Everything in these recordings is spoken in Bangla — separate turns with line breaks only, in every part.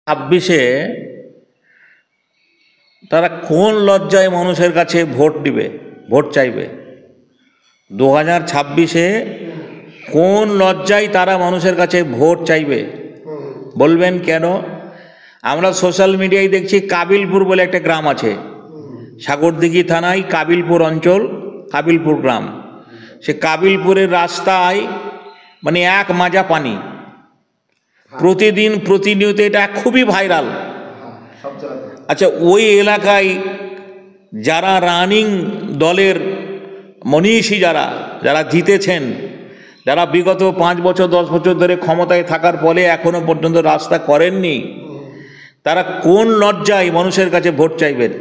ছাব্বিশে তারা কোন লজ্জায় মানুষের কাছে ভোট দিবে, ভোট চাইবে? 2026-এ কোন লজ্জায় তারা মানুষের কাছে ভোট চাইবে বলবেন কেন? আমরা সোশ্যাল মিডিয়ায় দেখছি কাবিলপুর বলে একটা গ্রাম আছে, সাগরদিঘি থানায় কাবিলপুর অঞ্চল, কাবিলপুর গ্রাম। সে কাবিলপুরের রাস্তায় মানে এক মাজা পানি, প্রতিদিন প্রতিনিয়ত, এটা খুবই ভাইরাল। আচ্ছা, ওই এলাকায় যারা রানিং দলের মনীষী, যারা জিতেছেন, যারা বিগত 5 বছর 10 বছর ধরে ক্ষমতায় থাকার ফলে এখনো পর্যন্ত রাস্তা করেননি, তারা কোন লজ্জায় মানুষের কাছে ভোট চাইবেন?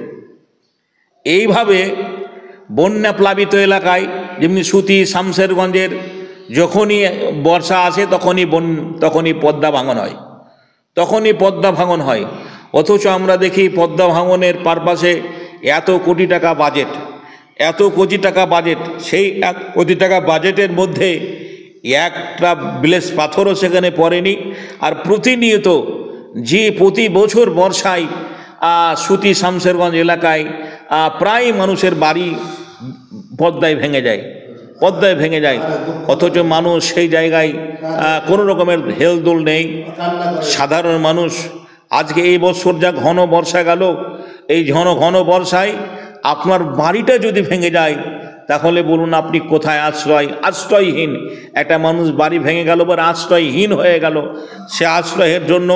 এইভাবে বন্যা প্লাবিত এলাকায়, যেমনি সুতি শামশেরগঞ্জের যখনই বর্ষা আসে তখনই পদ্মা ভাঙন হয়, অথচ আমরা দেখি পদ্মা ভাঙনের পারপাসে এত কোটি টাকা বাজেট, সেই 1 কোটি টাকা বাজেটের মধ্যে একটা ব্লেস পাথরও সেখানে পড়েনি। আর প্রতিনিয়ত প্রতি বছর বর্ষায় সুতি শামশেরগঞ্জ এলাকায় প্রায় মানুষের বাড়ি পদ্মায় ভেঙে যায়, অথচ মানুষ সেই জায়গায় কোনো রকমের হেলদোল নেই। সাধারণ মানুষ আজকে এই বছর যা ঘন বর্ষা গেল, এই ঘন বর্ষায় আপনার বাড়িটা যদি ভেঙে যায় তাহলে বলুন আপনি কোথায় আশ্রয়হীন একটা মানুষ। বাড়ি ভেঙে গেল বা আশ্রয়হীন হয়ে গেল, সে আশ্রয়ের জন্য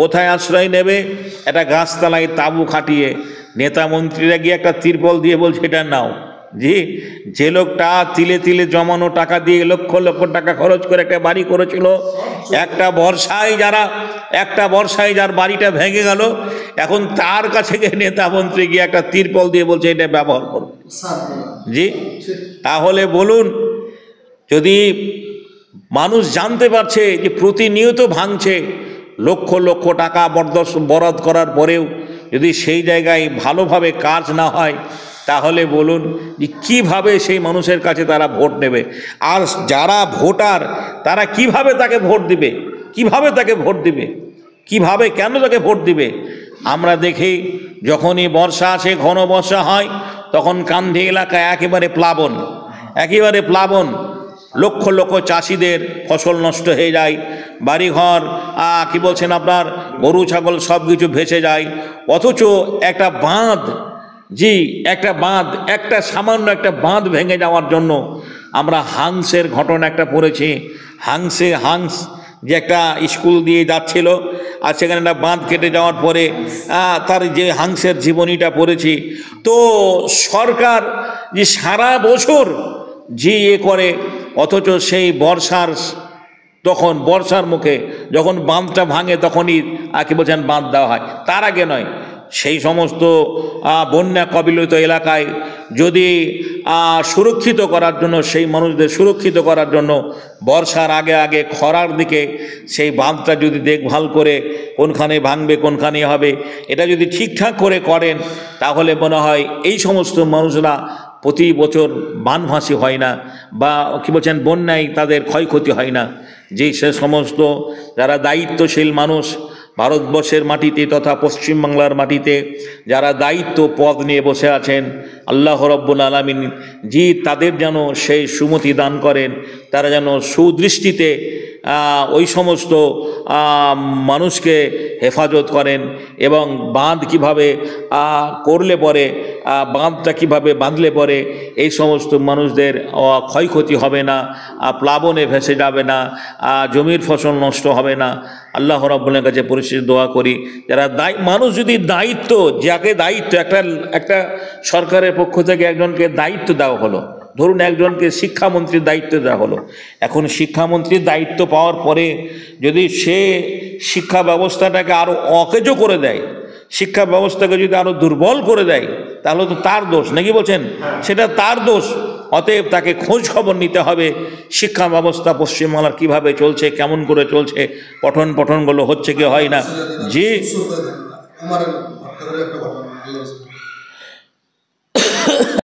কোথায় আশ্রয় নেবে? একটা গাছতলায় তাঁবু খাটিয়ে নেতা মন্ত্রীরা গিয়ে একটা তিরপল দিয়ে বলছে এটা নাও। যে লোকটা তিলে তিলে জমানো টাকা দিয়ে লক্ষ লক্ষ টাকা খরচ করে একটা বাড়ি করেছিল, একটা বর্ষায় যার বাড়িটা ভেঙে গেল, এখন তার কাছে গিয়ে নেতা মন্ত্রী গিয়ে একটা তিরপল দিয়ে বলছে এটা ব্যবহার করো। তাহলে বলুন, যদি মানুষ জানতে পারছে যে প্রতিনিয়ত ভাঙছে, লক্ষ লক্ষ টাকা বরাদ্দ করার পরেও যদি সেই জায়গায় ভালোভাবে কাজ না হয়, তাহলে বলুন যে কীভাবে সেই মানুষের কাছে তারা ভোট নেবে? আর যারা ভোটার তারা কিভাবে তাকে ভোট দিবে? কেন তাকে ভোট দিবে? আমরা দেখি যখনই বর্ষা আসে, ঘন বর্ষা হয়, তখন কান্ধি এলাকায় একেবারে প্লাবন, লক্ষ লক্ষ চাষিদের ফসল নষ্ট হয়ে যায়, বাড়িঘর আপনার গরু ছাগল সব কিছু ভেসে যায়। অথচ একটা সামান্য একটা বাঁধ ভেঙে যাওয়ার জন্য আমরা হাংসের ঘটনা একটা পড়েছি। হাংস যে একটা স্কুল দিয়ে যাচ্ছিল, আর সেখানে একটা বাঁধ কেটে যাওয়ার পরে তার যে হাংসের জীবনীটা পড়েছি। তো সরকার যে সারা বছর করে, অথচ সেই বর্ষার মুখে যখন বাঁধটা ভাঙে তখনই বাঁধ দেওয়া হয়, তার আগে নয়। সেই সমস্ত বন্যা কবলিত এলাকায় যদি সুরক্ষিত করার জন্য, সেই মানুষদের সুরক্ষিত করার জন্য বর্ষার আগে খরার দিকে সেই বাঁধটা যদি দেখভাল করে কোনখানে ভাঙবে কোনখানে হবে, এটা যদি ঠিকঠাক করেন, তাহলে মনে হয় এই সমস্ত মানুষরা প্রতি বছর বানভাসী হয় না, বা বন্যায় তাদের ক্ষয়ক্ষতি হয় না। সে সমস্ত যারা দায়িত্বশীল মানুষ ভারতবর্ষের মাটিতে তথা পশ্চিমবাংলার মাটিতে যারা দায়িত্ব পদ নিয়ে বসে আছেন, আল্লাহ রব্বুল আলামিন তাদের যেন সেই সুমতি দান করেন, তারা যেন সুদৃষ্টিতে ওই সমস্ত মানুষকে হেফাজত করেন, এবং বাঁধ কীভাবে করলে পরে, বাঁধটা কীভাবে বাঁধলে পরে এই সমস্ত মানুষদের ক্ষয়ক্ষতি হবে না, প্লাবনে ভেসে যাবে না, জমির ফসল নষ্ট হবে না। আল্লাহ রাব্বুলের কাছে পরিশেষে দোয়া করি, যারা মানুষ যদি যাকে দায়িত্ব একটা সরকারের পক্ষ থেকে একজনকে দায়িত্ব দেওয়া হলো, ধরুন একজনকে শিক্ষামন্ত্রীর দায়িত্ব দেওয়া হলো, এখন শিক্ষামন্ত্রীর দায়িত্ব পাওয়ার পরে যদি সে শিক্ষা ব্যবস্থাটাকে আরও অকেজো করে দেয়, শিক্ষা ব্যবস্থাকে যদি আরও দুর্বল করে দেয়, তাহলে তো তার দোষ, নাকি বলছেন? সেটা তার দোষ। অতএব তাকে খোঁজ খবর নিতে হবে শিক্ষা ব্যবস্থা পশ্চিমবাংলার কীভাবে চলছে, কেমন করে চলছে, পঠনগুলো হচ্ছে কি হয় না।